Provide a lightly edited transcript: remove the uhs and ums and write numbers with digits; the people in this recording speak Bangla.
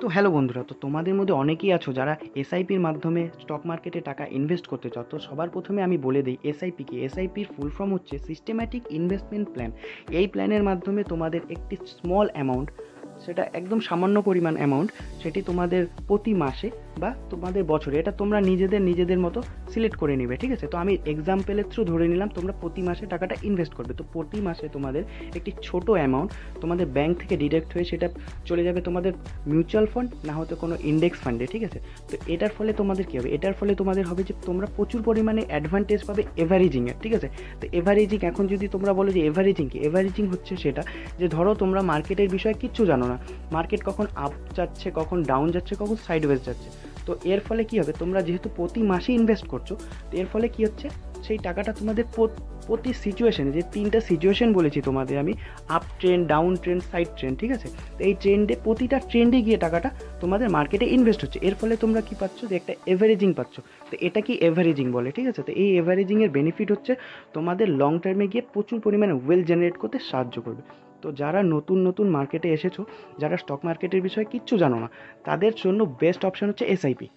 তো হ্যালো বন্ধুরা, তো তোমাদের মধ্যে অনেকেই আছো যারা এসআইপির মাধ্যমে স্টক মার্কেটে টাকা ইনভেস্ট করতে চাও। তো সবার প্রথমে আমি বলে দিই এসআইপি কি। এসআইপির ফুল ফর্ম হচ্ছে সিস্টেম্যাটিক ইনভেস্টমেন্ট প্ল্যান। এই প্ল্যানের মাধ্যমে তোমাদের একটি স্মল অ্যামাউন্ট, সেটা একদম সামান্য পরিমাণ অ্যামাউন্ট, সেটি তোমাদের প্রতি মাসে বা তোমাদের বছরে, এটা তোমরা নিজেদের মতো সিলেক্ট করে নিবে, ঠিক আছে। তো আমি এক্সাম্পলের থ্রু ধরে নিলাম তোমরা প্রতি মাসে টাকাটা ইনভেস্ট করবে। তো প্রতি মাসে তোমাদের একটি ছোট অ্যামাউন্ট তোমাদের ব্যাংক থেকে ডিডাক্ট হয়ে সেটা চলে যাবে তোমাদের মিউচুয়াল ফান্ড, না হয়তো কোনো ইন্ডেক্স ফান্ডে, ঠিক আছে। তো এটার ফলে তোমাদের কী হবে, এটার ফলে তোমাদের হবে যে তোমরা প্রচুর পরিমাণে অ্যাডভান্টেজ পাবে এভারেজিংয়ের, ঠিক আছে। তো এভারেজিং, এখন যদি তোমরা বলো যে এভারেজিং কি, এভারেজিং হচ্ছে সেটা যে ধরো তোমরা মার্কেটের বিষয়ে কিচ্ছু জানো না, মার্কেট কখন আপ যাচ্ছে, কখন ডাউন যাচ্ছে, কখন সাইডওয়েজ যাচ্ছে। তো এর ফলে কী হবে, তোমরা যেহেতু প্রতি মাসে ইনভেস্ট করছো, তো এর ফলে কী হচ্ছে, সেই টাকাটা তোমাদের প্রতি সিচুয়েশনে, যে তিনটা সিচুয়েশন বলেছি তোমাদের আমি, up trend, down trend, side trend, ঠিক আছে। তো এই ট্রেন্ডে, প্রতিটা ট্রেন্ডে গিয়ে টাকাটা তোমাদের মার্কেটে ইনভেস্ট হচ্ছে। এর ফলে তোমরা কি পাচ্ছ, যে একটা এভারেজিং পাচ্ছ। তো এটা কি এভারেজিং বলে, ঠিক আছে। তো এই এভারেজিংয়ের বেনিফিট হচ্ছে তোমাদের লং টার্মে গিয়ে প্রচুর পরিমাণে ওয়েলথ জেনারেট করতে সাহায্য করবে। তো যারা নতুন নতুন মার্কেটে এসেছো, যারা স্টক মার্কেটের বিষয়ে কিচ্ছু জানো না, তাদের জন্য বেস্ট অপশন হচ্ছে এসআইপি।